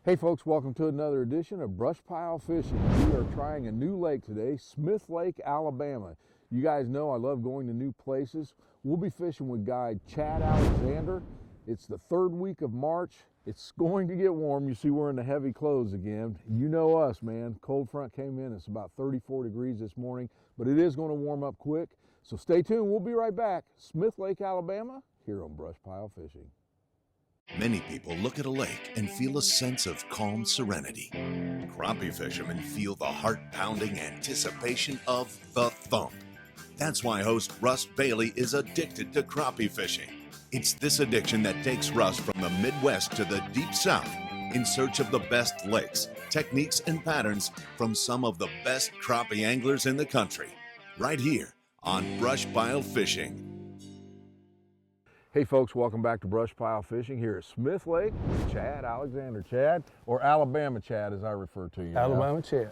Hey folks, welcome to another edition of BrushPile Fishing. We are trying a new lake today, Smith Lake, Alabama. You guys know I love going to new places. We'll be fishing with guide Chad Alexander. It's the third week of March. It's going to get warm. You see we're in the heavy clothes again. You know us, man. Cold front came in. It's about 34 degrees this morning, but it is going to warm up quick. So stay tuned. We'll be right back. Smith Lake, Alabama, here on BrushPile Fishing. Many people look at a lake and feel a sense of calm serenity. Crappie fishermen feel the heart-pounding anticipation of the thump. That's why host Russ Bailey is addicted to crappie fishing. It's this addiction that takes Russ from the Midwest to the Deep South in search of the best lakes, techniques, and patterns from some of the best crappie anglers in the country. Right here on BrushPile Fishing. Hey folks, welcome back to BrushPile Fishing here at Smith Lake with Chad Alexander. Chad, or Alabama Chad as I refer to you. Alabama Chad.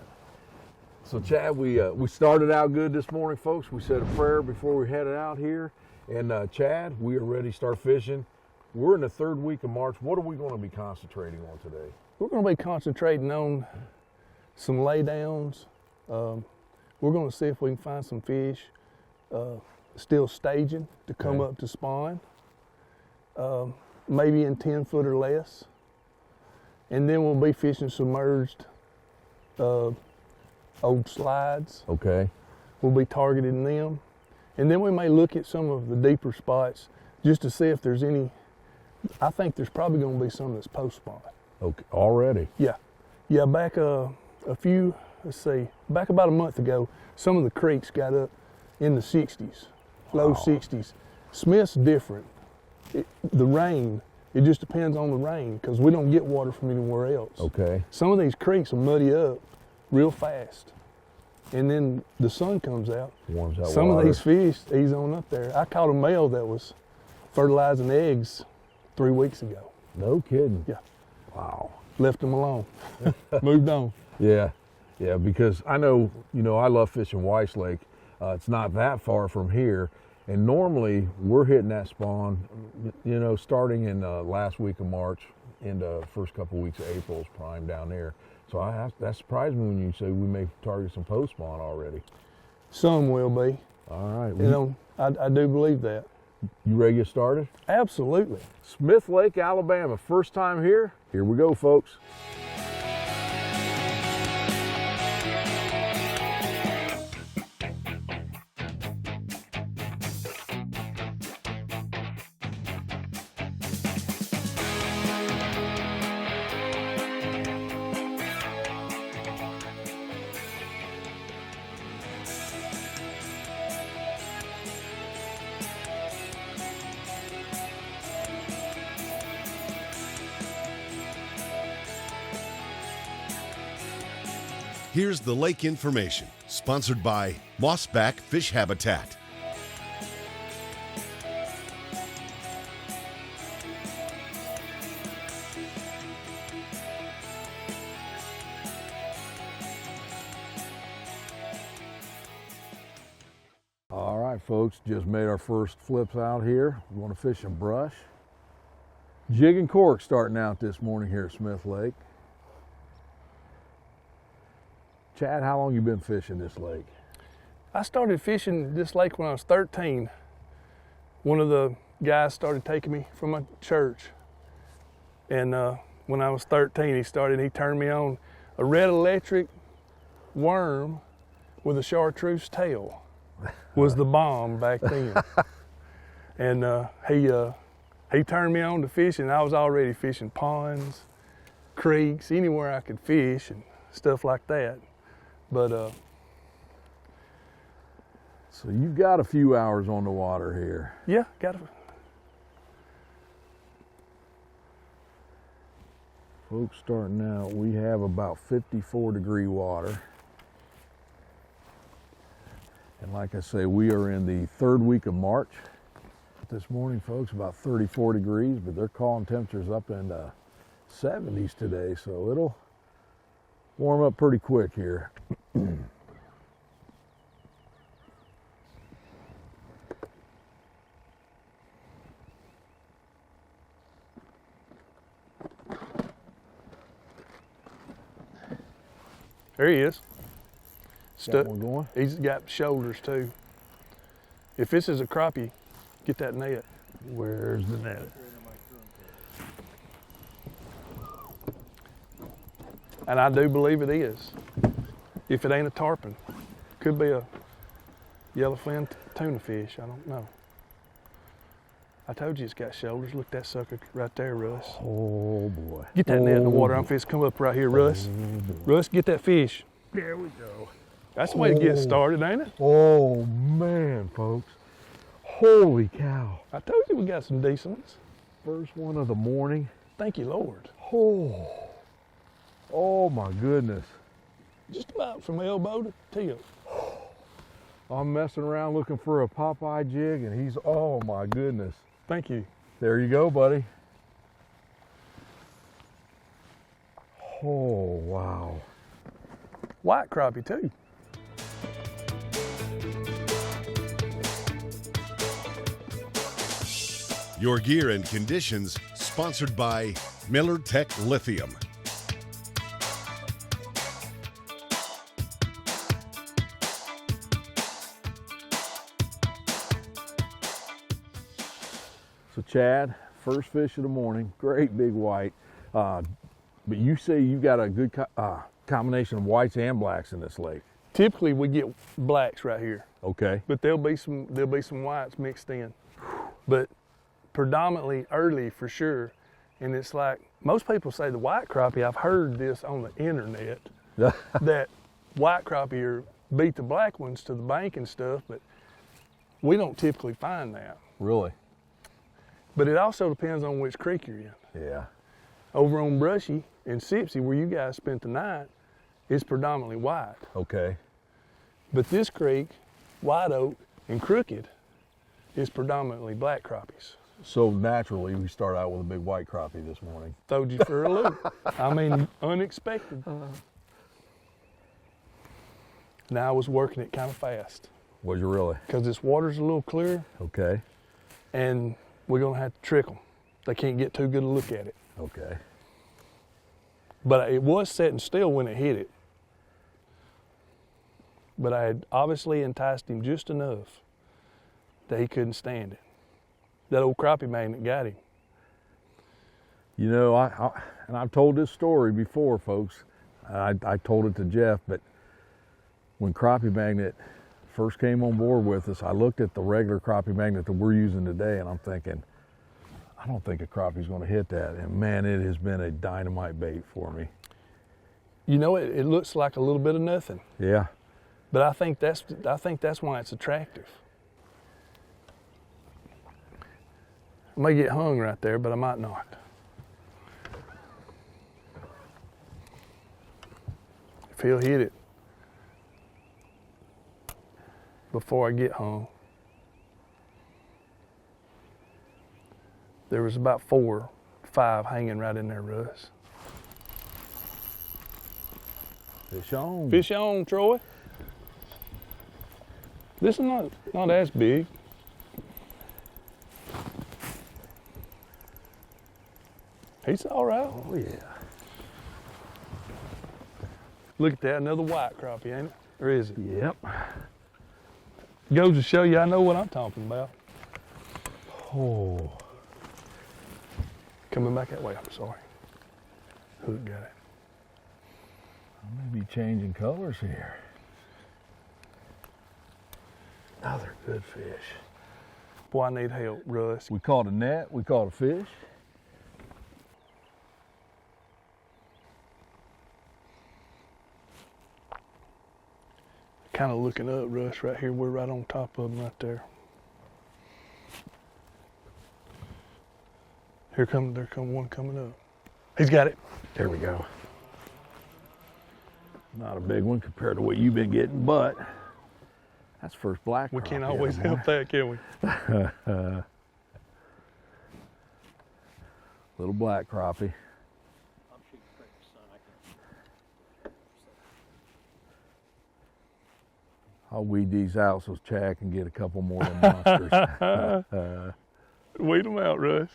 So Chad, we started out good this morning, folks. We said a prayer before we headed out here. And Chad, we are ready to start fishing. We're in the third week of March. What are we going to be concentrating on today? We're going to be concentrating on some laydowns. We're going to see if we can find some fish still staging to come up to spawn. Maybe in 10 foot or less. And then we'll be fishing submerged old slides. Okay. We'll be targeting them. And then we may look at some of the deeper spots just to see if there's any. I think there's probably going to be some that's post spawn. Okay, already? Yeah. Yeah, back back about a month ago, some of the creeks got up in the 60s, low 60s. Smith's different. The rain, it just depends on the rain because we don't get water from anywhere else. Okay. Some of these creeks will muddy up real fast. And then the sun comes out. Warms out Some water. of these fish ease on up there. I caught a male that was fertilizing eggs 3 weeks ago. No kidding. Yeah. Wow. Left them alone. Moved on. Yeah. Yeah, because I know, I love fishing Weiss Lake. It's not that far from here. And normally we're hitting that spawn, starting in last week of March into first couple weeks of April is prime down there. So that surprised me when you say we may target some post spawn already. Some will be. All right. I do believe that. You ready to get started? Absolutely. Smith Lake, Alabama. First time here. Here we go, folks. Here's the lake information, sponsored by Mossback Fish Habitat. All right, folks, just made our first flips out here. We want to fish some brush. Jig and cork starting out this morning here at Smith Lake. Chad, how long you been fishing this lake? I started fishing this lake when I was 13. One of the guys started taking me from my church. And when I was 13, he turned me on a red electric worm with a chartreuse tail was the bomb back then. And he turned me on to fishing. I was already fishing ponds, creeks, anywhere I could fish and stuff like that. But so you've got a few hours on the water here. Yeah, got it. Folks, starting out, we have about 54-degree water. And like I say, we are in the third week of March. This morning, folks, about 34 degrees, but they're calling temperatures up in the 70s today, so it'll warm up pretty quick here. There he is. Got one going. He's got shoulders too. If this is a crappie, get that net. Where's the net? And I do believe it is. If it ain't a tarpon, could be a yellowfin tuna fish. I don't know. I told you it's got shoulders. Look at that sucker right there, Russ. Oh boy. Get that net in the water. I'm fixing to come up right here, Russ. Russ, get that fish. There we go. That's the way to get started, ain't it? Oh man, folks. Holy cow. I told you we got some decent ones. First one of the morning. Thank you, Lord. Oh my goodness. Just about from elbow to tip. I'm messing around looking for a Popeye jig and he's, oh my goodness. Thank you. There you go, buddy. Oh, wow. White crappie too. Your gear and conditions sponsored by Millertech Lithium. So Chad, first fish of the morning, great big white. But you say you got a good combination of whites and blacks in this lake. Typically we get blacks right here, Okay. but there'll be some whites mixed in. But predominantly early for sure. And it's like most people say the white crappie, I've heard this on the internet, that white crappie beat the black ones to the bank and stuff, but we don't typically find that. Really? But it also depends on which creek you're in. Yeah. Over on Brushy and Sipsy, where you guys spent the night, it's predominantly white. Okay. But this creek, White Oak and Crooked, is predominantly black crappies. So naturally, we start out with a big white crappie this morning. Throwed you for a loop. I mean, unexpected. Now I was working it kind of fast. Was you really? Because this water's a little clear, Okay. and we're gonna have to trick them. They can't get too good a look at it. Okay. But it was setting still when it hit it. But I had obviously enticed him just enough that he couldn't stand it. That old crappie magnet got him. You know, and I've told this story before, folks. I told it to Jeff, but when Crappie Magnet first came on board with us, I looked at the regular Crappie Magnet that we're using today, and I'm thinking, I don't think a crappie's going to hit that. And man, it has been a dynamite bait for me. You know, it looks like a little bit of nothing, Yeah. but I think that's why it's attractive. I may get hung right there, but I might not. If he'll hit it before I get hung. There was about 4, 5 hanging right in there, Russ. Fish on. Fish on, Troy. This is not as big. He's all right. Oh yeah. Look at that, another white crappie, ain't it? Or is it? Yep. Goes to show you I know what I'm talking about. Oh. Coming back that way, I'm sorry. Hook got it. I may be changing colors here. Another good fish. Boy, I need help, Russ. We caught a net, we caught a fish. Kind of looking up, Russ, right here. We're right on top of him right there. There come one coming up. He's got it. There we go. Not a big one compared to what you've been getting, but that's first black We crappie can't of always the help that, can we? Little black crappie. I'll weed these out so Chad can get a couple more of the monsters. Weed them out, Russ.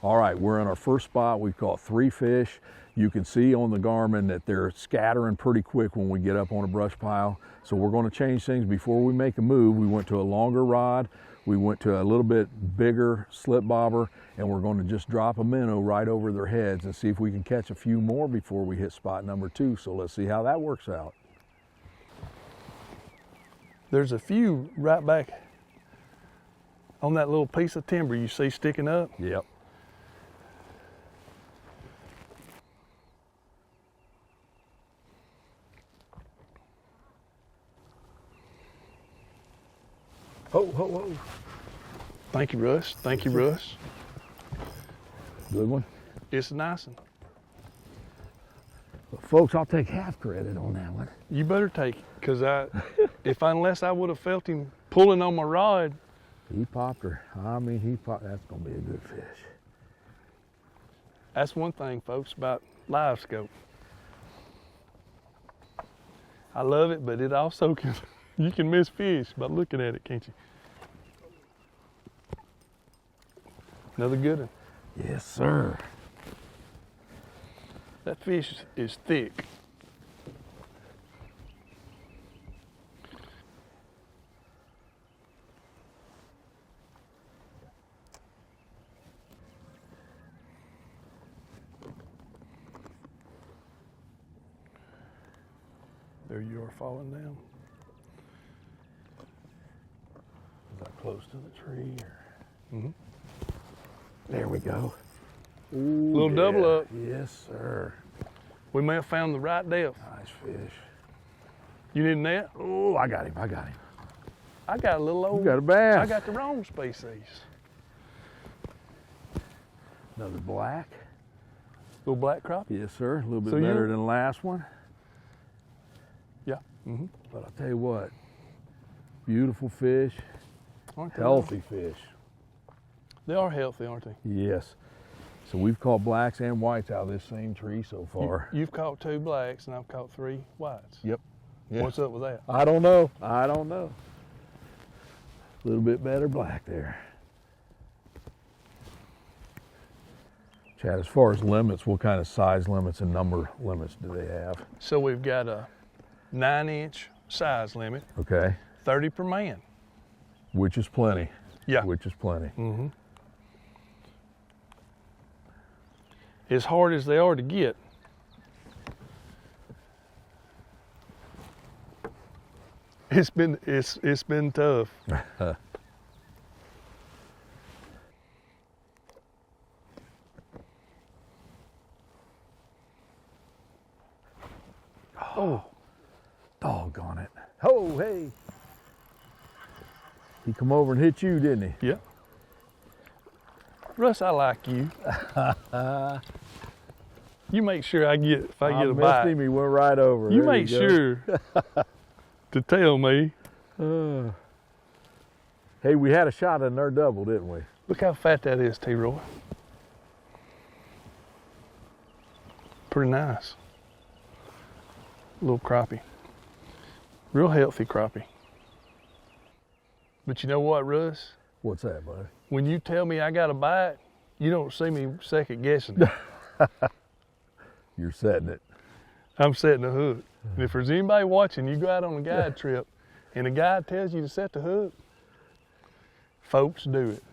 All right, we're in our first spot. We've caught 3 fish. You can see on the Garmin that they're scattering pretty quick when we get up on a brush pile. So we're going to change things before we make a move. We went to a longer rod. We went to a little bit bigger slip bobber, and we're going to just drop a minnow right over their heads and see if we can catch a few more before we hit spot number 2. So let's see how that works out. There's a few right back on that little piece of timber you see sticking up. Yep. Ho, ho, ho. Thank you, Russ. Thank you, Russ. Good one. It's a nice one. Well, folks, I'll take half credit on that one. You better take it, because unless I would have felt him pulling on my rod. He popped her. I mean, he popped. That's going to be a good fish. That's one thing, folks, about live scope. I love it, but it also can, you can miss fish by looking at it, can't you? Another good one. Yes, sir. That fish is thick. There you are falling down. Is that close to the tree? Or... Mm-hmm. There we go. Ooh, Little double up. Yes, sir. We may have found the right depth. Nice fish. You need a net? Oh, I got him. I got him. I got a little old. You got a bass. I got the wrong species. Another black. Little black crappie? Yes, sir. A little bit So better than the last one. Yeah. Mm-hmm. But I'll tell you what, beautiful fish, Aren't they? healthy fish. They are healthy, aren't they? Yes. So we've caught blacks and whites out of this same tree so far. You've caught 2 blacks and I've caught 3 whites. Yep. Yeah. What's up with that? I don't know. I don't know. A little bit better black there. Chad, as far as limits, what kind of size limits and number limits do they have? So we've got a 9-inch size limit, Okay. 30 per man. Which is plenty. Yeah. Which is plenty. Mm-hmm. As hard as they are to get, it's been tough. Oh, doggone it. Oh, hey. He come over and hit you, didn't he? Yeah. Russ, I like you. You make sure I get, if I get a bite. Him, he went right over. You There make go. sure to tell me. Hey, we had a shot in their double, didn't we? Look how fat that is, T-Roy. Pretty nice. Little crappie. Real healthy crappie. But you know what, Russ? What's that, buddy? When you tell me I got a bite, you don't see me second guessing. You're setting it. I'm setting the hook. And if there's anybody watching, you go out on a guide trip and a guide tells you to set the hook, folks, do it.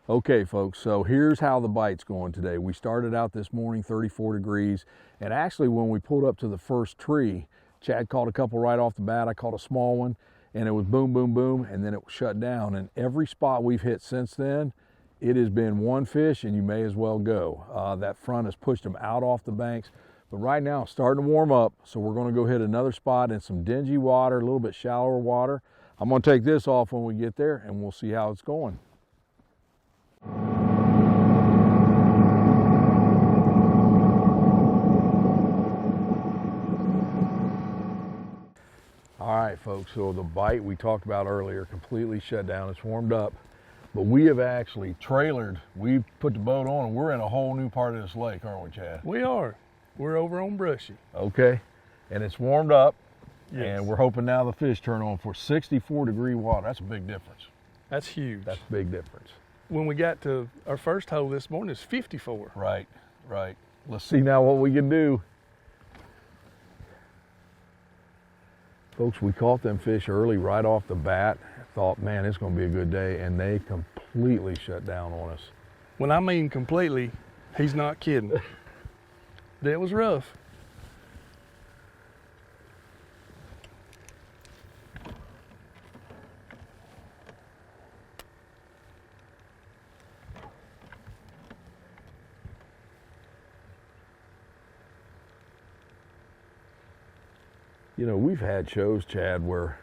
Okay, folks, so here's how the bite's going today. We started out this morning 34 degrees, and actually when we pulled up to the first tree, Chad caught a couple right off the bat. I caught a small one, and it was boom, boom, boom, and then it was shut down. And every spot we've hit since then, it has been one fish, and you may as well go. That front has pushed them out off the banks, but right now it's starting to warm up, so we're gonna go hit another spot in some dingy water, a little bit shallower water. I'm gonna take this off when we get there, and we'll see how it's going. All right, folks, so the bite we talked about earlier completely shut down. It's warmed up, but we have actually trailered. We put the boat on, and we're in a whole new part of this lake, aren't we, Chad? We are. We're over on Brushy. Okay, and it's warmed up, Yes. and we're hoping now the fish turn on for 64-degree water. That's a big difference. That's huge. That's a big difference. when we got to our first hole this morning, it's 54. Right, right. Let's see now what we can do. Folks, we caught them fish early right off the bat. Thought, man, it's going to be a good day, and they completely shut down on us. When I mean completely, he's not kidding. That was rough. You know, we've had shows, Chad, where,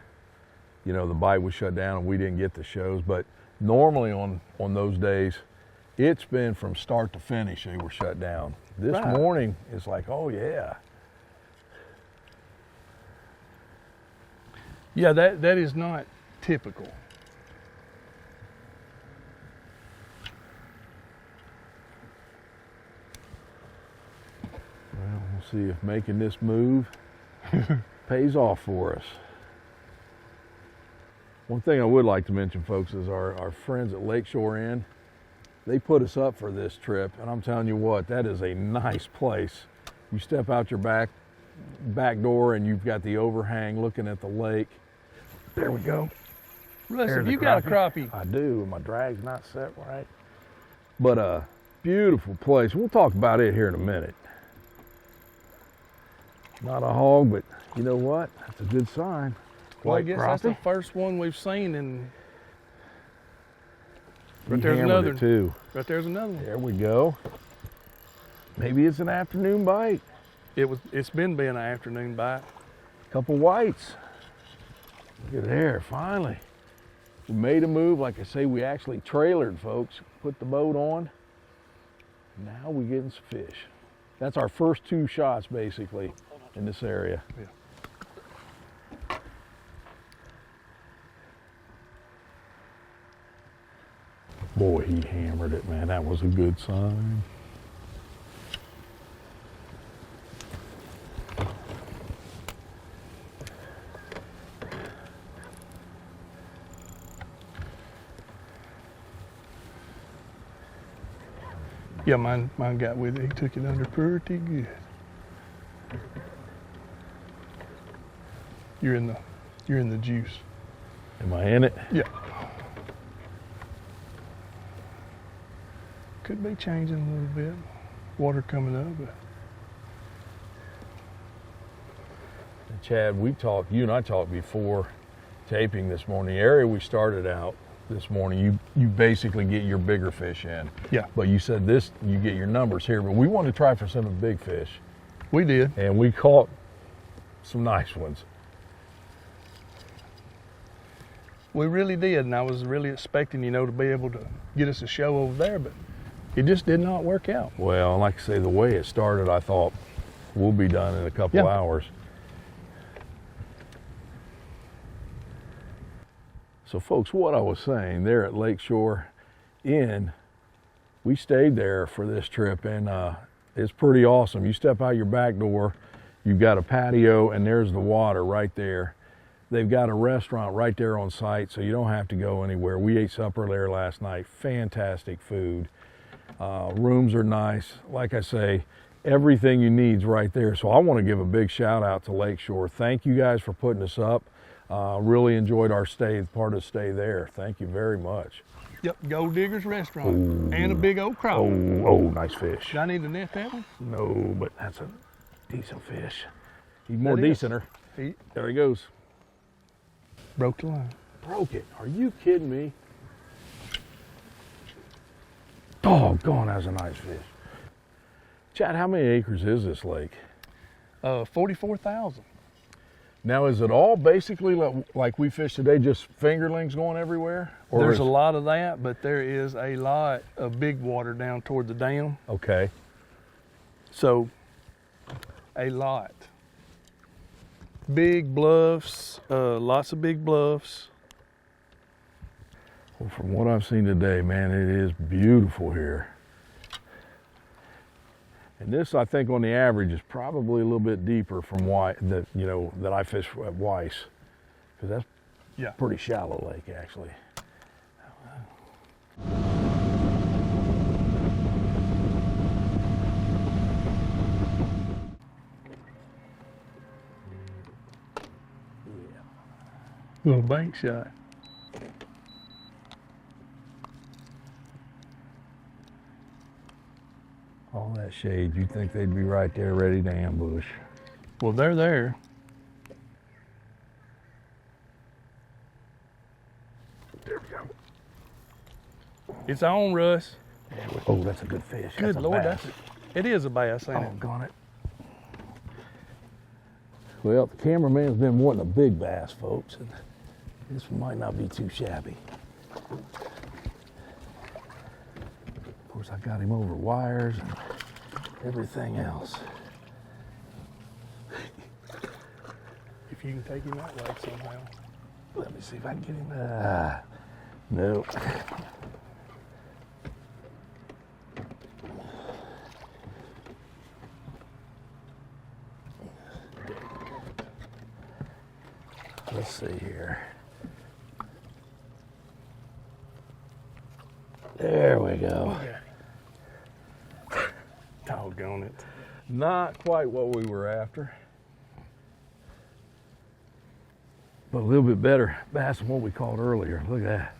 you know, the bite was shut down and we didn't get the shows, but normally on those days, it's been from start to finish they were shut down. This Right. morning, it's like, oh yeah. Yeah, that is not typical. Well, we'll see if making this move pays off for us. One thing I would like to mention, folks, is our friends at Lakeshore Inn. They put us up for this trip, and I'm telling you what, that is a nice place. You step out your back door and you've got the overhang looking at the lake. There we go. Russ, There's have the you got a crappie? I do. My drag's not set right. But beautiful place. We'll talk about it here in a minute. Not a hog, but you know what? That's a good sign. Well, I White guess that's the crappie. first one we've seen, and He there's hammered another it too. right there's another one. There we go. Maybe it's an afternoon bite. It's been being an afternoon bite. Couple whites. Look at there, finally. We made a move. Like I say, we actually trailered, folks. Put the boat on. Now we getting some fish. That's our first 2 shots, basically, in this area. Yeah. Boy, he hammered it, man. That was a good sign. Yeah, mine got with it. He took it under pretty good. You're in the juice. Am I in it? Yeah. Could be changing a little bit. Water coming up, but And Chad, you and I talked before taping this morning. The area we started out this morning, you basically get your bigger fish in. yeah, But you said this, you get your numbers here, but we want to try for some of the big fish. we did. And we caught some nice ones. We really did, and I was really expecting, to be able to get us a show over there, but it just did not work out. Well, like I say, the way it started, I thought we'll be done in a couple Yeah. hours. So folks, what I was saying, there at Lakeshore Inn, we stayed there for this trip, and it's pretty awesome. You step out your back door, you've got a patio, and there's the water right there. They've got a restaurant right there on site, so you don't have to go anywhere. We ate supper there last night. Fantastic food. Rooms are nice. Like I say, everything you need's right there. So I want to give a big shout out to Lakeshore. Thank you guys for putting us up. Really enjoyed our stay, part of the stay there. Thank you very much. Yep, Gold Digger's Restaurant. And a big old crappie. Oh, nice fish. Do I need to net that one? No, but that's a decent fish. He's more That is. decenter. He There he goes. broke the line. Broke it. Are you kidding me? Doggone, that's a nice fish. Chad, how many acres is this lake? 44,000. Now, is it all basically like we fished today, just fingerlings going everywhere? Or There's is- a lot of that, but there is a lot of big water down toward the dam. Okay. So, a lot. Big bluffs, lots of big bluffs. Well, from what I've seen today, man, it is beautiful here. And this, I think, on the average, is probably a little bit deeper from that I fish at Weiss, because that's Yeah. pretty shallow lake, actually. Little bank shot. All that shade, you'd think they'd be right there ready to ambush. Well, they're there. There we go. It's on, Russ. Oh, that's a good fish. Good That's a Lord, bass. it is a bass, ain't Oh, it? gone it. Well, the cameraman's been wanting a big bass, folks, and this one might not be too shabby. Of course, I got him over wires and everything else. If you can take him that way somehow. Let me see if I can get him. Nope. Let's see here. There we go. Doggone it. Not quite what we were after, but a little bit better bass than what we caught earlier. Look at that.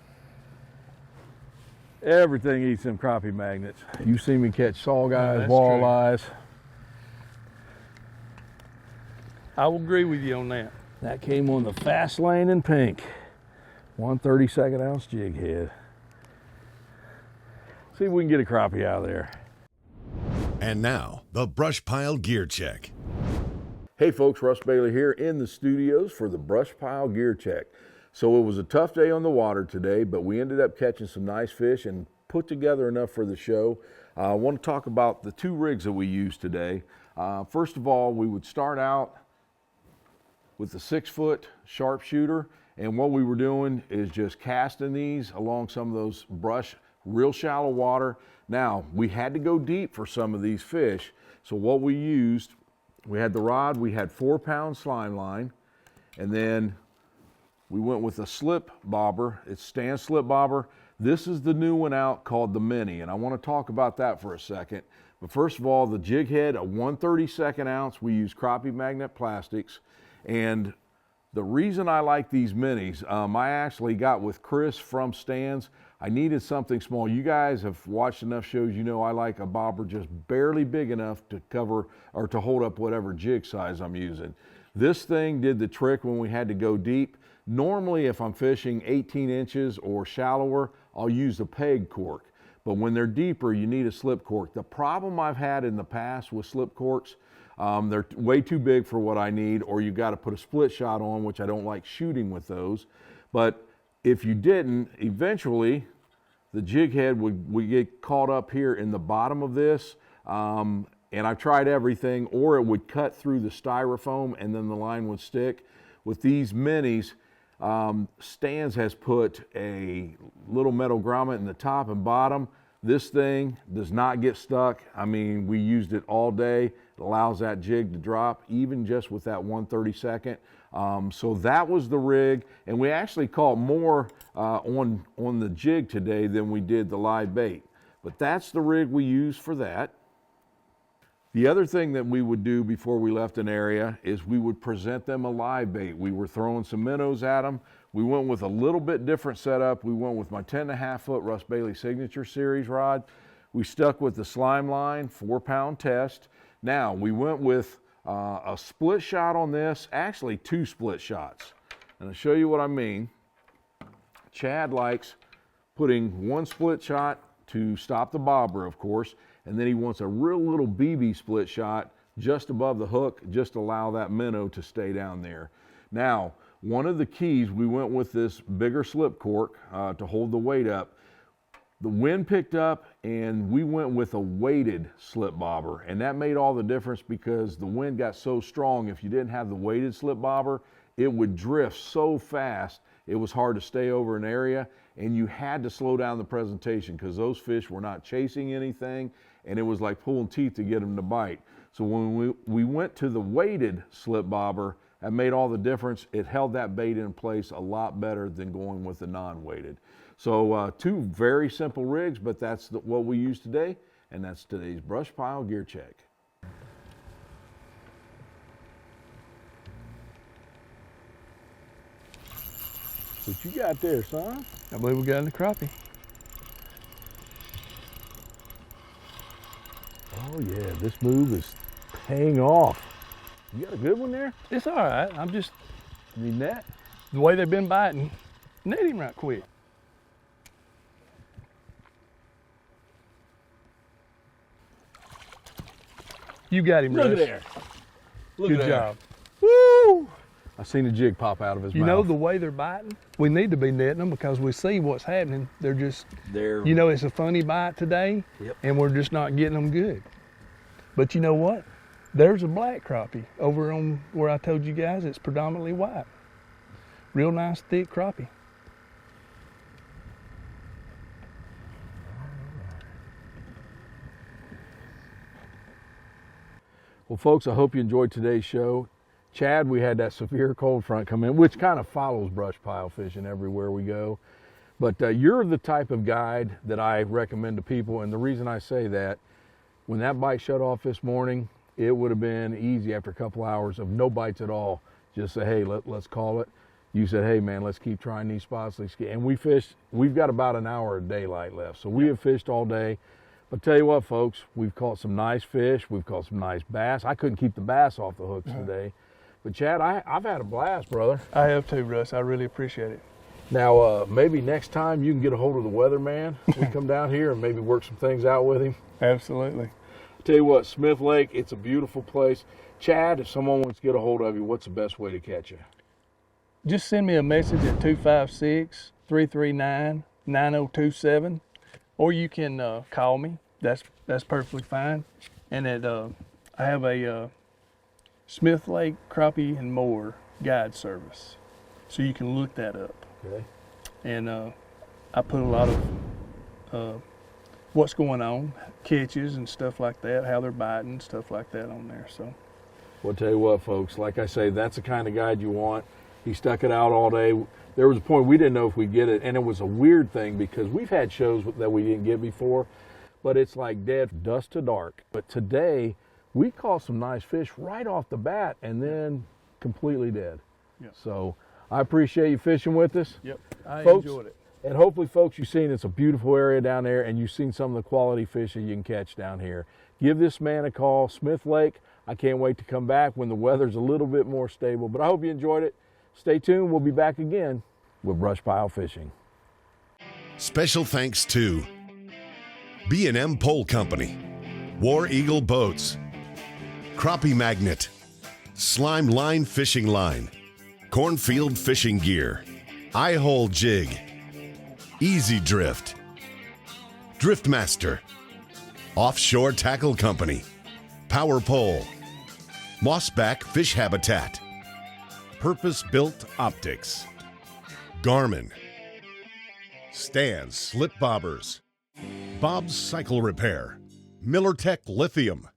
Everything eats them crappie magnets. You see me catch saw guys, that's walleyes. I will agree with you on that. That came on the fast lane in pink. 1/32 ounce jig head. See if we can get a crappie out of there. And now, the BrushPile Gear Check. Hey folks, Russ Bailey here in the studios for the BrushPile Gear Check. So it was a tough day on the water today, but we ended up catching some nice fish and put together enough for the show. I want to talk about the two rigs that we used today. First of all, we would start out with the 6-foot sharpshooter, and what we were doing is just casting these along some of those brush, real shallow water. Now, we had to go deep for some of these fish, so what we used, we had the rod, we had 4-pound slime line, and then we went with a slip bobber. It's Stan slip bobber. This is the new one out called the Mini, and I want to talk about that for a second. But first of all, the jig head, a 1/32 ounce. We use crappie magnet plastics. And the reason I like these minis, I actually got with Chris from Stan's. I needed something small. You guys have watched enough shows, you know I like a bobber just barely big enough to cover or to hold up whatever jig size I'm using. This thing did the trick when we had to go deep. Normally, if I'm fishing 18 inches or shallower, I'll use a peg cork. But when they're deeper, you need a slip cork. The problem I've had in the past with slip corks, they're way too big for what I need, or you've got to put a split shot on, which I don't like shooting with those. But if you didn't, eventually the jig head would get caught up here in the bottom of this. And I've tried everything, or it would cut through the styrofoam and then the line would stick. With these minis, Stan's has put a little metal grommet in the top and bottom. This thing does not get stuck. I mean, we used it all day. It allows that jig to drop, even just with that 1/32. So that was the rig, and we actually caught more on the jig today than we did the live bait. But that's the rig we used for that. The other thing that we would do before we left an area is we would present them a live bait. We were throwing some minnows at them. We went with a little bit different setup. We went with my 10.5 foot Russ Bailey Signature Series rod. We stuck with the slime line, 4-pound test. Now we went with a split shot on this, actually 2 split shots. And I'll show you what I mean. Chad likes putting 1 split shot to stop the bobber, of course, and then he wants a real little BB split shot just above the hook, just to allow that minnow to stay down there. Now, one of the keys, we went with this bigger slip cork to hold the weight up. The wind picked up and we went with a weighted slip bobber, and that made all the difference because the wind got so strong. If you didn't have the weighted slip bobber, it would drift so fast it was hard to stay over an area, and you had to slow down the presentation because those fish were not chasing anything, and it was like pulling teeth to get them to bite. So when we went to the weighted slip bobber, that made all the difference. It held that bait in place a lot better than going with the non-weighted. So 2 very simple rigs, but that's what we use today, and that's today's BrushPile Gear Check. What you got there, son? I believe we got in the crappie. Oh yeah, this move is paying off. You got a good one there? It's all right. I'm just, You need net? the way they've been biting, net him right quick. You got him, Look Russ. at there. Look Good at there. job. Woo! I seen a jig pop out of his You mouth. know the way they're biting? We need to be netting them because we see what's happening. They're just, They're, you know, it's a funny bite today, Yep. and we're just not getting them good. But you know what? There's a black crappie over on where I told you guys it's predominantly white. Real nice thick crappie. Well, folks, I hope you enjoyed today's show. Chad, we had that severe cold front come in, which kind of follows brush pile fishing everywhere we go. But you're the type of guide that I recommend to people, and the reason I say that, when that bite shut off this morning, it would have been easy after a couple hours of no bites at all. Just say, hey, let's call it. You said, hey man, let's keep trying these spots. And we fished, we've got about an hour of daylight left. So we have fished all day. But tell you what, folks, we've caught some nice fish. We've caught some nice bass. I couldn't keep the bass off the hooks today. But Chad, I've had a blast, brother. I have too, Russ. I really appreciate it. Now, maybe next time you can get a hold of the weatherman. We come down here and maybe work some things out with him. Absolutely. Tell you what, Smith Lake, it's a beautiful place. Chad, if someone wants to get a hold of you, what's the best way to catch you? Just send me a message at 256-339-9027, or you can call me. That's perfectly fine. And I have a Smith Lake Crappie and More guide service, so you can look that up. Okay. And I put a lot of what's going on, catches and stuff like that, how they're biting, stuff like that on there. So, Well, tell you what, folks, like I say, that's the kind of guide you want. He stuck it out all day. There was a point we didn't know if we'd get it, and it was a weird thing because we've had shows that we didn't get before, but it's like dead dusk to dark. But today, we caught some nice fish right off the bat and then completely dead. Yep. So I appreciate you fishing with us. yep, I Folks, enjoyed it. And hopefully, folks, you've seen it's a beautiful area down there, and you've seen some of the quality fish that you can catch down here. Give this man a call, Smith Lake. I can't wait to come back when the weather's a little bit more stable. But I hope you enjoyed it. Stay tuned. We'll be back again with BrushPile Fishing. Special thanks to B&M Pole Company, War Eagle Boats, Crappie Magnet, Slime Line Fishing Line, Cornfield Fishing Gear, Eye-Hole Jig, Easy Drift, Driftmaster, Offshore Tackle Company, Power Pole, Mossback Fish Habitat, Purpose-Built Optics, Garmin, Stan's Slip Bobbers, Bob's Cycle Repair, Millertech Lithium,